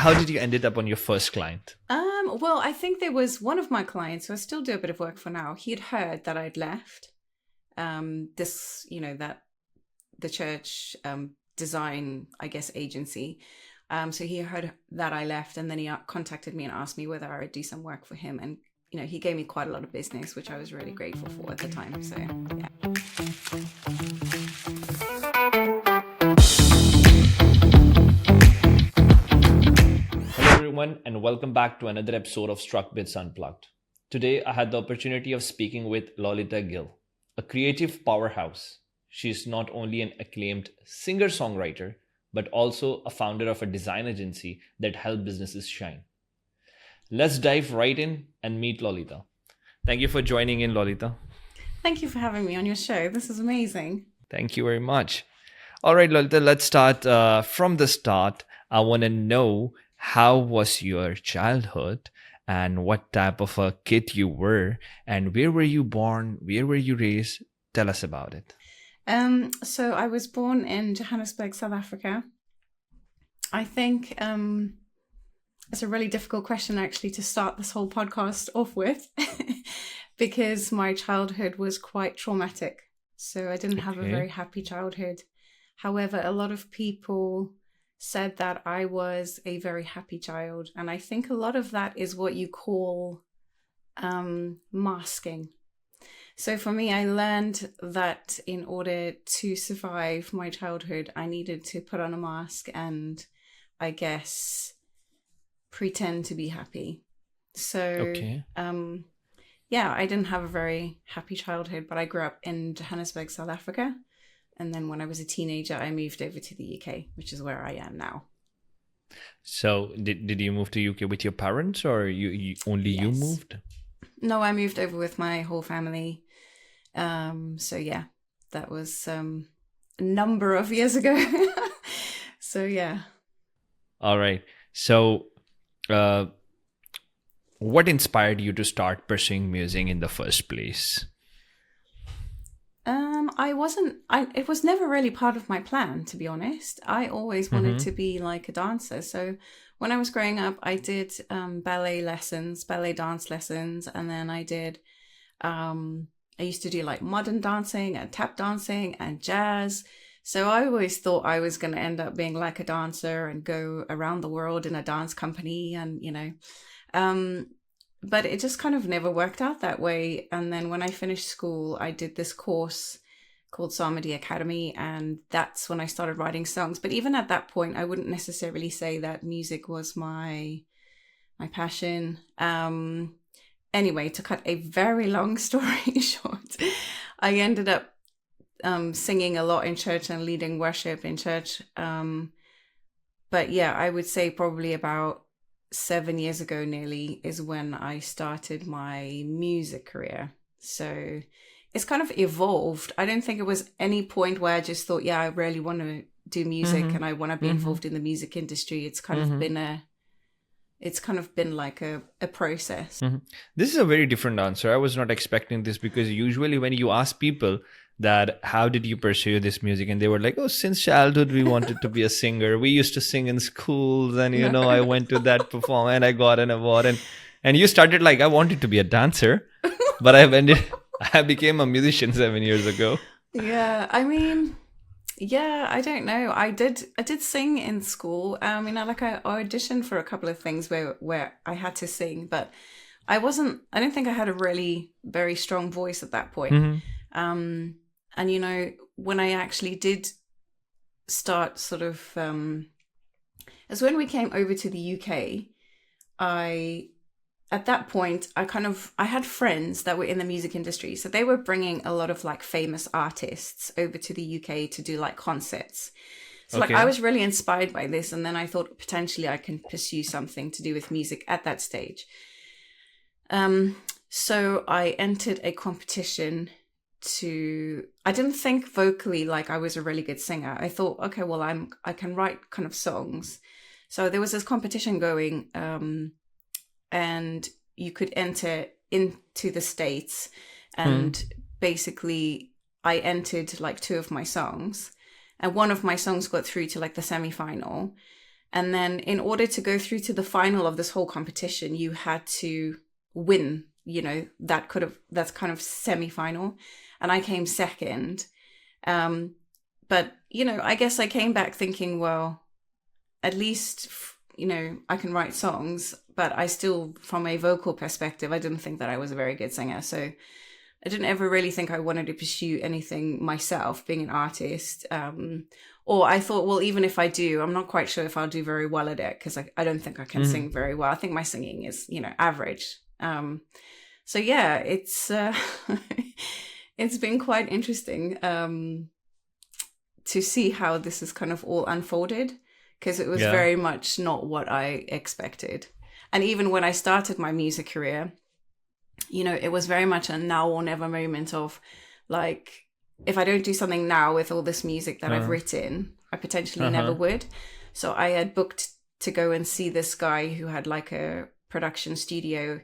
how did you ended up on your first client? Well, I think there was one of my clients who I still do a bit of work for now. He had heard that I'd left that the church design, I guess, agency. So he heard that I left, and then he contacted me and asked me whether I would do some work for him. And, he gave me quite a lot of business, which I was really grateful for at the time. So, yeah. Hello, everyone, and welcome back to another episode of Strugbits Unplugged. Today, I had the opportunity of speaking with Loulita Gill, a creative powerhouse. She's not only an acclaimed singer-songwriter, but also a founder of a design agency that helps businesses shine. Let's dive right in and meet Loulita. Thank you for joining in, Loulita. Thank you for having me on your show. This is amazing. Thank you very much. All right, Loulita, let's start from the start. I want to know, how was your childhood and what type of a kid you were, and where were you born? Where were you raised? Tell us about it. So I was born in Johannesburg, South Africa. I think it's a really difficult question actually to start this whole podcast off with because my childhood was quite traumatic. So I didn't have a very happy childhood. However, a lot of people said that I was a very happy child. And I think a lot of that is what you call masking. So for me, I learned that in order to survive my childhood, I needed to put on a mask and, I guess, pretend to be happy. So, I didn't have a very happy childhood, but I grew up in Johannesburg, South Africa. And then when I was a teenager, I moved over to the UK, which is where I am now. So did you move to UK with your parents, or you moved? No, I moved over with my whole family. That was a number of years ago. So, yeah. All right. So what inspired you to start pursuing music in the first place? It was never really part of my plan, to be honest. I always wanted to be like a dancer. So when I was growing up, I did ballet dance lessons. And then I used to do like modern dancing and tap dancing and jazz. So I always thought I was going to end up being like a dancer and go around the world in a dance company but it just kind of never worked out that way. And then when I finished school, I did this course called Samadi Academy, and that's when I started writing songs. But even at that point, I wouldn't necessarily say that music was my passion. Anyway, to cut a very long story short, I ended up singing a lot in church and leading worship in church. But yeah, I would say probably about 7 years ago nearly is when I started my music career. So it's kind of evolved. I don't think it was any point where I just thought, I really want to do music and I want to be involved in the music industry. It's kind of been like a process. This is a very different answer. I was not expecting this, because usually when you ask people that how did you pursue this music, and they were like, since childhood we wanted to be a singer. We used to sing in schools, and I went to that performance and I got an award, and you started like, I wanted to be a dancer, but I became a musician 7 years ago. Yeah, I mean, I don't know. I did sing in school. I auditioned for a couple of things where I had to sing, but I don't think I had a really very strong voice at that point. And when I actually did start sort of, as when we came over to the UK, at that point, I had friends that were in the music industry. So they were bringing a lot of like famous artists over to the UK to do like concerts. So I was really inspired by this. And then I thought potentially I can pursue something to do with music at that stage. So I entered a competition I didn't think vocally like I was a really good singer. I thought, okay, well, I can write kind of songs. So there was this competition going, and you could enter into the States, and basically I entered like 2 of my songs, and one of my songs got through to like the semi-final. And then in order to go through to the final of this whole competition, you had to win, that's kind of semi-final. And I came second. But, I guess I came back thinking, well, at least, I can write songs, but I still, from a vocal perspective, I didn't think that I was a very good singer. So I didn't ever really think I wanted to pursue anything myself, being an artist. Or I thought, well, even if I do, I'm not quite sure if I'll do very well at it, because I don't think I can sing very well. I think my singing is, average. So yeah, it's it's been quite interesting to see how this is kind of all unfolded, because it was very much not what I expected. And even when I started my music career, it was very much a now or never moment of like, if I don't do something now with all this music that I've written, I potentially never would. So I had booked to go and see this guy who had like a production studio,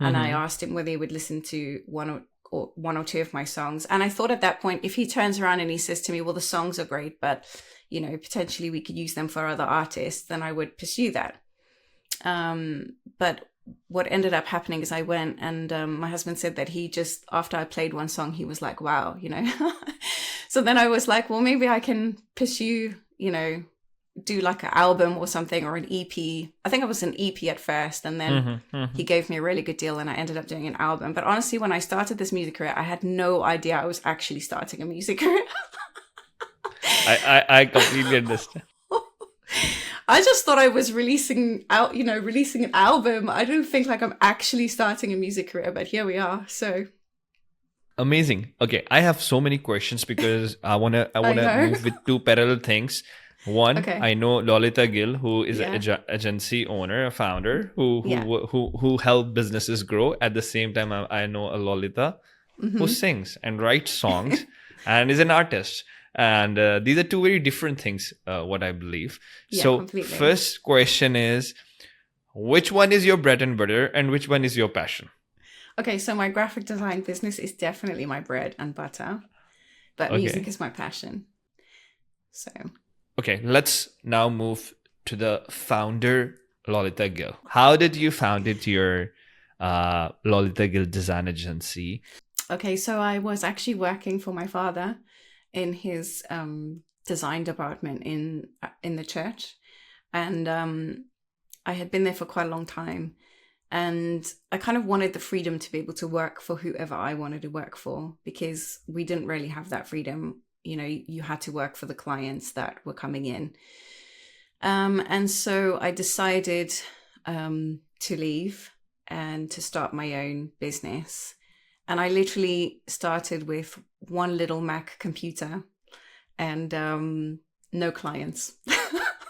and I asked him whether he would listen to one or two of my songs. And I thought at that point, if he turns around and he says to me, well, the songs are great, but potentially we could use them for other artists, then I would pursue that. But what ended up happening is I went, and my husband said that he just, after I played one song, he was like, wow, So then I was like, well, maybe I can pursue, do like an album or something, or an EP. I think it was an EP at first, and then he gave me a really good deal and I ended up doing an album. But honestly, when I started this music career, I had no idea I was actually starting a music career. I completely understand. I just thought I was releasing an album. I didn't think like I'm actually starting a music career, but here we are. So amazing. Okay, I have so many questions because I wanna move with two parallel things. One, I know Loulita Gill, who is an agency owner, a founder, who help businesses grow. At the same time, I know a Loulita who sings and writes songs and is an artist. And these are two very different things, what I believe. Yeah, so completely. First question is, which one is your bread and butter and which one is your passion? Okay, so my graphic design business is definitely my bread and butter, but music is my passion. So. Okay, let's now move to the founder, Loulita Gill. How did you founded your Loulita Gill design agency? Okay, so I was actually working for my father in his design department in the church, and I had been there for quite a long time, and I kind of wanted the freedom to be able to work for whoever I wanted to work for, because we didn't really have that freedom. You had to work for the clients that were coming in, and so I decided to leave and to start my own business. And I literally started with one little Mac computer and no clients.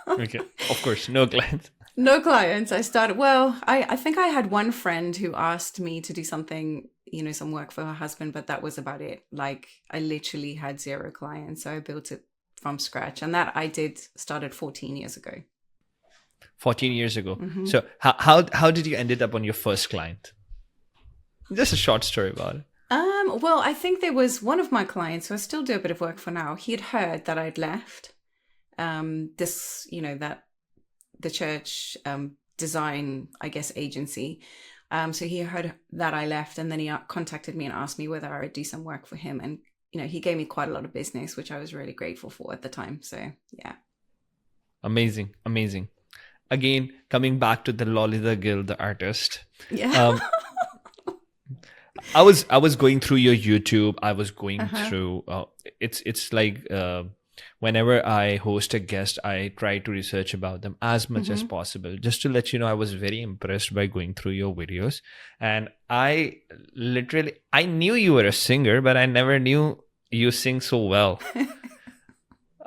Okay, of course, no clients. No clients. I started, I think I had one friend who asked me to do something, some work for her husband, but that was about it. Like, I literally had 0 clients. So I built it from scratch. And that I started 14 years ago. 14 years ago. Mm-hmm. So how did you ended up on your first client? Just a short story about it. Well, I think there was one of my clients who I still do a bit of work for now. He had heard that I'd left that the church design, I guess, agency. So he heard that I left, and then he contacted me and asked me whether I would do some work for him. And, he gave me quite a lot of business, which I was really grateful for at the time. So, yeah. Amazing. Again, coming back to the Loulita Gill, the artist. Yeah. I was going through your YouTube. I was going through. It's like whenever I host a guest, I try to research about them as much as possible. Just to let you know, I was very impressed by going through your videos, and I knew you were a singer, but I never knew you sing so well.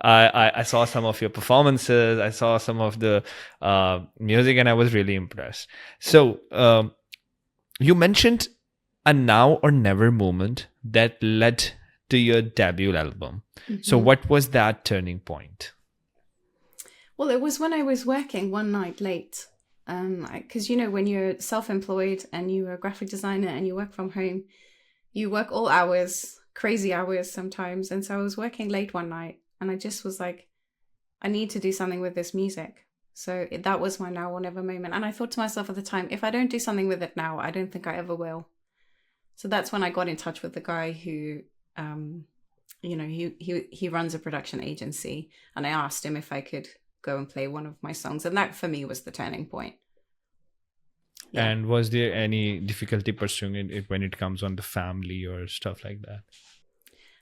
I saw some of your performances. I saw some of the music, and I was really impressed. So you mentioned a now or never moment that led to your debut album. So what was that turning point? Well, it was when I was working one night late. Because, when you're self-employed and you're a graphic designer and you work from home, you work all hours, crazy hours sometimes. And so I was working late one night and I just was like, I need to do something with this music. So that was my now or never moment. And I thought to myself at the time, if I don't do something with it now, I don't think I ever will. So that's when I got in touch with the guy who, he runs a production agency. And I asked him if I could go and play one of my songs. And that for me was the turning point. Yeah. And was there any difficulty pursuing it when it comes on the family or stuff like that?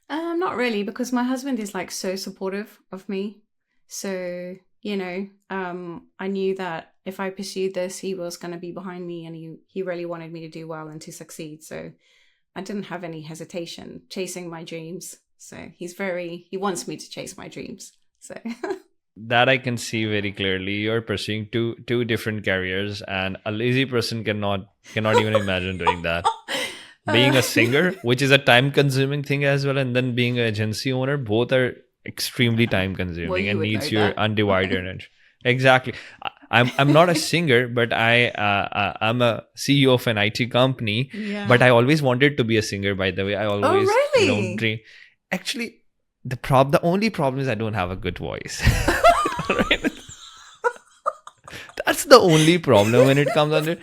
Not really, because my husband is like so supportive of me. So, I knew that if I pursued this, he was going to be behind me, and he really wanted me to do well and to succeed. So I didn't have any hesitation chasing my dreams. So he wants me to chase my dreams. So that I can see very clearly. You're pursuing two different careers, and a lazy person cannot even imagine doing that. Being a singer, which is a time-consuming thing as well, and then being an agency owner, both are extremely time-consuming and needs your undivided attention. Exactly. I'm not a singer, but I'm a CEO of an IT company. Yeah. But I always wanted to be a singer. By the way, I always really? dream. Actually, the only problem is I don't have a good voice. Right? That's the only problem when it comes under.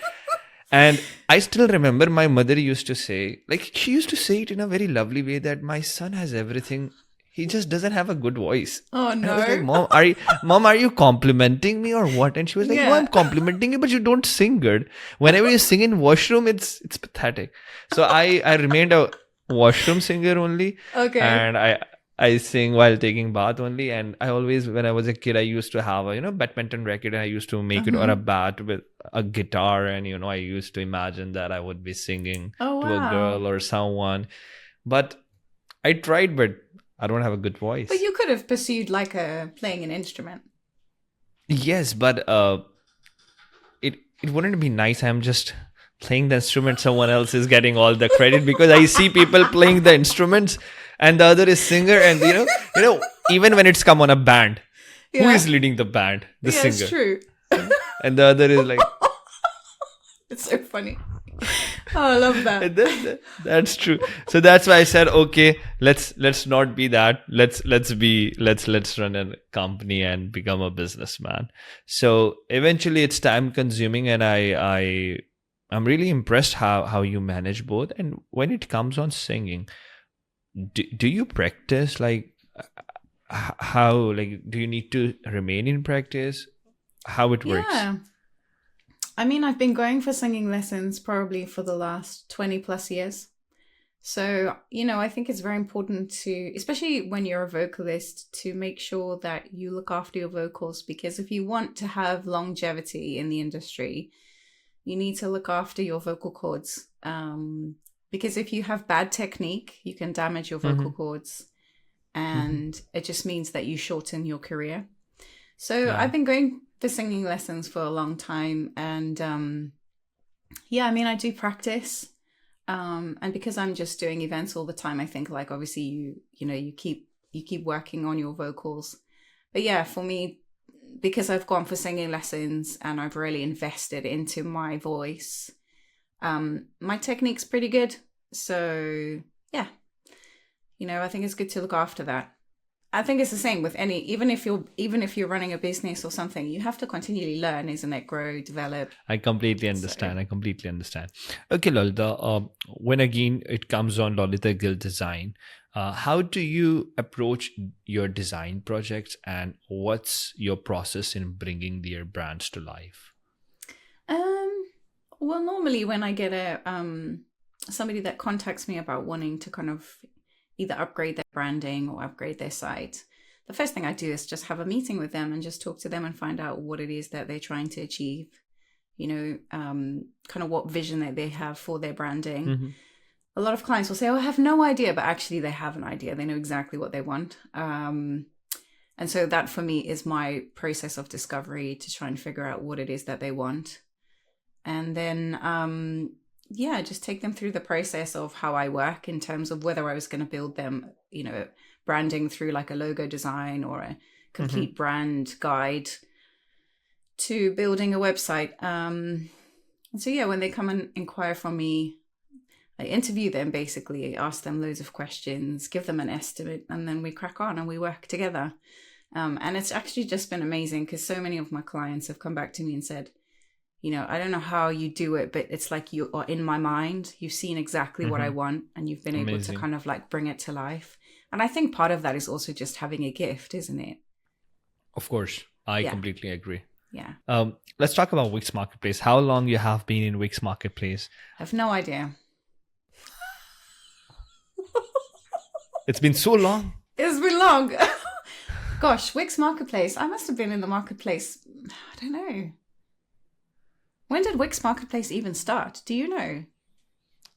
And I still remember my mother used to say, like, she used to say it in a very lovely way, that my son has everything. He just doesn't have a good voice. Oh, no. And I was like, Mom, are you complimenting me or what? And she was like, No, I'm complimenting you, but you don't sing good. Whenever you sing in washroom, it's pathetic. So I remained a washroom singer only. Okay. And I sing while taking bath only. And I always, when I was a kid, I used to have a, badminton racket, and I used to make it on a bat with a guitar. And, I used to imagine that I would be singing to a girl or someone. But I tried, but I don't have a good voice. But you could have pursued playing an instrument. Yes, but it wouldn't be nice. I'm just playing the instrument. Someone else is getting all the credit, because I see people playing the instruments and the other is singer. And even when it's come on a band, who is leading the band? The singer. It's true. And the other is like, it's so funny. Oh, I love that. That's true. So that's why I said, okay, let's not be that. Let's run a company and become a businessman. So eventually it's time consuming, and I'm really impressed how you manage both. And when it comes on singing, do you practice? Like, how, like, do you need to remain in practice? How it works? Yeah. I mean, I've been going for singing lessons probably for the last 20 plus years. So, I think it's very important to, especially when you're a vocalist, to make sure that you look after your vocals, because if you want to have longevity in the industry, you need to look after your vocal cords. Because if you have bad technique, you can damage your vocal cords, and it just means that you shorten your career. So I've been going for singing lessons for a long time, and I do practice, and because I'm just doing events all the time, I think, like, obviously you keep working on your vocals. But yeah, for me, because I've gone for singing lessons and I've really invested into my voice, my technique's pretty good. So yeah, I think it's good to look after that. I think it's the same with even if you're running a business or something, you have to continually learn, isn't it? Grow, develop. I completely understand. Okay, Loulita, when again it comes on Loulita Gill design, how do you approach your design projects, and what's your process in bringing their brands to life? Well, normally when I get somebody that contacts me about wanting to kind of either upgrade their branding or upgrade their site, the first thing I do is just have a meeting with them and just talk to them and find out what it is that they're trying to achieve, kind of what vision that they have for their branding. A lot of clients will say, I have no idea, but actually they have an idea. They know exactly what they want. And so that for me is my process of discovery, to try and figure out what it is that they want. And then, just take them through the process of how I work in terms of whether I was going to build them, branding through like a logo design or a complete brand guide, to building a website. And so, when they come and inquire from me, I interview them, basically, ask them loads of questions, give them an estimate, and then we crack on and we work together. And it's actually just been amazing because so many of my clients have come back to me and said, I don't know how you do it, but it's like you are in my mind. You've seen exactly what I want and you've been able to kind of like bring it to life. And I think part of that is also just having a gift, isn't it? Of course. I completely agree. Yeah. Let's talk about Wix Marketplace. How long you have been in Wix Marketplace? I have no idea. It's been so long. It's been long. Gosh, Wix Marketplace. I must have been in the marketplace. I don't know. When did Wix Marketplace even start? Do you know?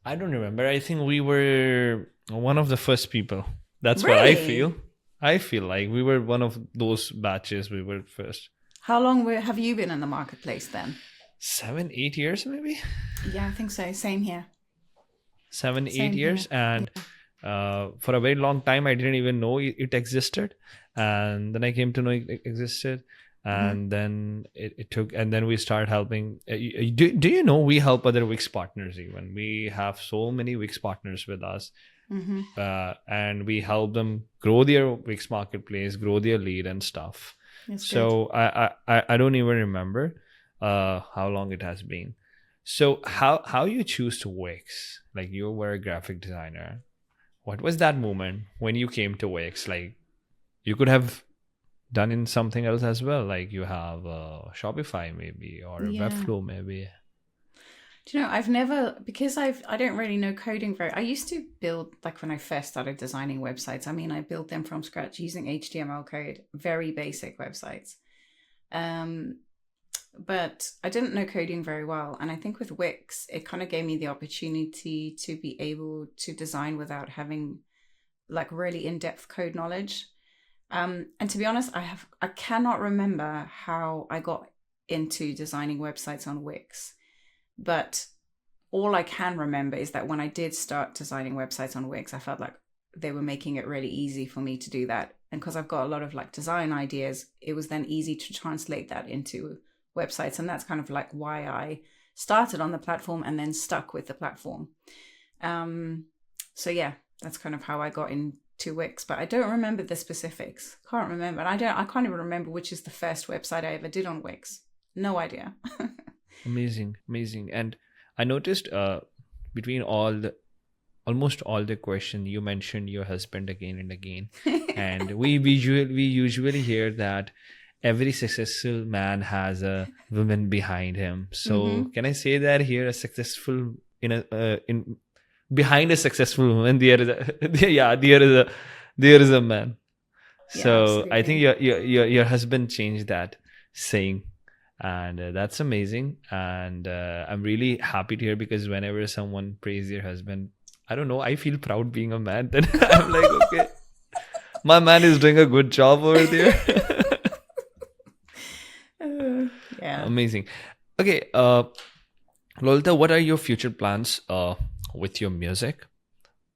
I don't remember. I think we were one of the first people. That's Really? what I feel. I feel like we were one of those batches. We were first. How long have you been in the marketplace then? 7, 8 years maybe? Yeah, I think so. Same here. 7, 8 years. And for a very long time, I didn't even know it existed. And then I came to know it existed. And then it took, and then we started helping. Do you know we help other Wix partners even? We have so many Wix partners with us. And we help them grow their Wix Marketplace, grow their lead and stuff. That's so I don't even remember how long it has been. So how you choose to Wix? Like, you were a graphic designer. What was that moment when you came to Wix? Like, you could have done in something else as well. Like, you have Shopify maybe, or Webflow maybe. Do you know, I've never, because I don't really know coding I used to build, like when I first started designing websites, I mean, I built them from scratch using HTML code, very basic websites. But I didn't know coding very well. And I think with Wix, it kind of gave me the opportunity to be able to design without having like really in-depth code knowledge. And to be honest, I cannot remember how I got into designing websites on Wix. But all I can remember is that when I did start designing websites on Wix, I felt like they were making it really easy for me to do that. And because I've got a lot of like design ideas, it was then easy to translate that into websites. And that's kind of like why I started on the platform and then stuck with the platform. So yeah, that's kind of how I got into Wix, but I don't remember the specifics. Can't remember. And I can't even remember which is the first website I ever did on Wix. No idea. Amazing. And I noticed between almost all the question, you mentioned your husband again and again. And we usually hear that every successful man has a woman behind him. So can I say that here, a successful behind a successful woman, there is a man. So I think your husband changed that saying. And that's amazing. And I'm really happy to hear, because whenever someone praises their husband, I don't know, I feel proud being a man. Then I'm like, okay, my man is doing a good job over there. Yeah. Amazing. Okay, Loulita, what are your future plans with your music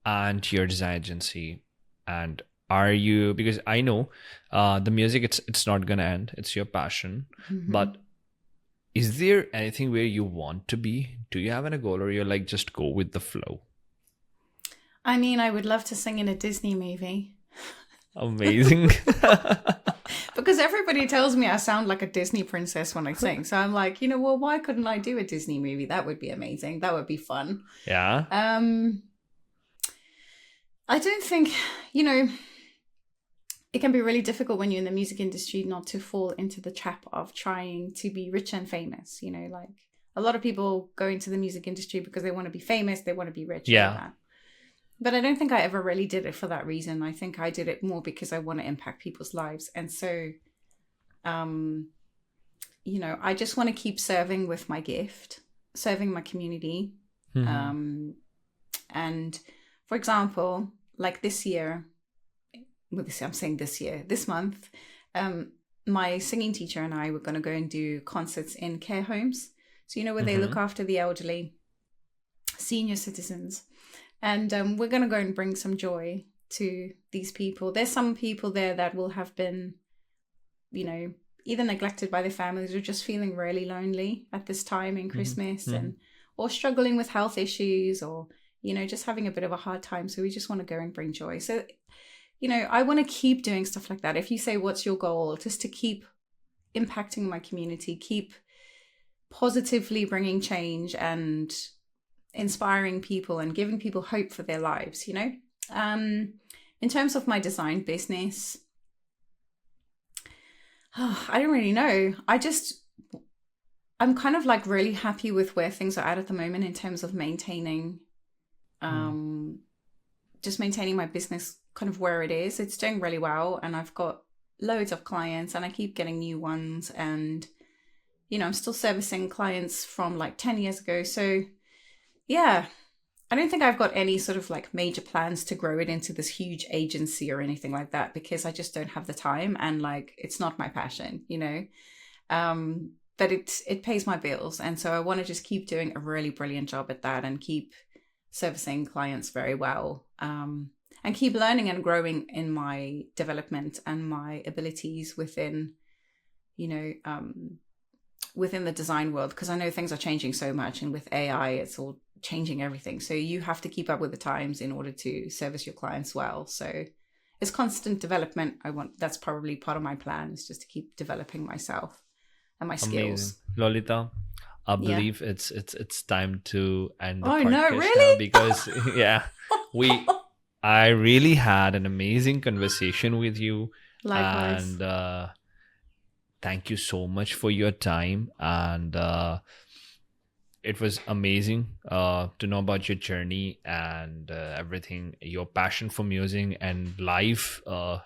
and your design agency? And are you, because I know the music, it's not gonna end, it's your passion, but is there anything where you want to be? Do you have a goal, or you're like, just go with the flow? I mean, I would love to sing in a Disney movie. Amazing. Because everybody tells me I sound like a Disney princess when I sing. So I'm like, well, why couldn't I do a Disney movie? That would be amazing. That would be fun. Yeah. I don't think, it can be really difficult when you're in the music industry not to fall into the trap of trying to be rich and famous. Like a lot of people go into the music industry because they want to be famous, they want to be rich. Yeah. Like that. But I don't think I ever really did it for that reason. I think I did it more because I want to impact people's lives. And so, I just want to keep serving with my gift, serving my community. And for example, like this year, this month, my singing teacher and I were going to go and do concerts in care homes. So, where they look after the elderly, senior citizens. And we're going to go and bring some joy to these people. There's some people there that will have been, either neglected by their families or just feeling really lonely at this time in Christmas or struggling with health issues or, just having a bit of a hard time. So we just want to go and bring joy. So I want to keep doing stuff like that. If you say, what's your goal? Just to keep impacting my community, keep positively bringing change and inspiring people and giving people hope for their lives, In terms of my design business, I don't really know. I'm kind of like really happy with where things are at the moment in terms of maintaining, just maintaining my business kind of where it is. It's doing really well, and I've got loads of clients and I keep getting new ones, and I'm still servicing clients from like 10 years ago. So yeah, I don't think I've got any sort of like major plans to grow it into this huge agency or anything like that, because I just don't have the time, and like it's not my passion, but it pays my bills, and so I want to just keep doing a really brilliant job at that and keep servicing clients very well, and keep learning and growing in my development and my abilities within within the design world, because I know things are changing so much, and with AI it's all changing everything, so you have to keep up with the times in order to service your clients well. So it's constant development. That's probably part of my plan, is just to keep developing myself and my skills. Amazing. Lolita, I believe it's time to end the podcast. Oh no, really? Now, because I really had an amazing conversation with you. Likewise. And thank you so much for your time, and it was amazing to know about your journey and everything. Your passion for music and life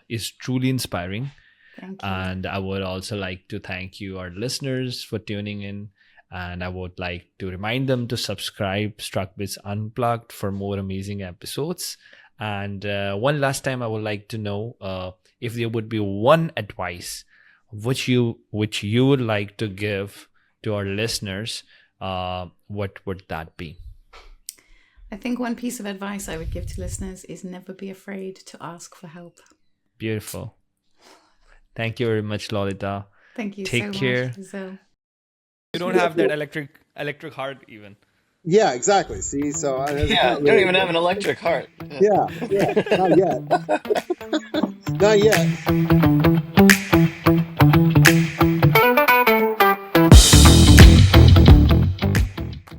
is truly inspiring. Thank you. And I would also like to thank you, our listeners, for tuning in. And I would like to remind them to subscribe Strugbits Unplugged for more amazing episodes. And one last time, I would like to know if there would be one advice which you would like to give to our listeners. What would that be? I think one piece of advice I would give to listeners is never be afraid to ask for help. Beautiful. Thank you very much, Loulita. Thank you. Take care. Much, Giselle. You don't have that electric heart even. Yeah, exactly. See, so don't even have an electric heart. Yeah, not yet. Not yet.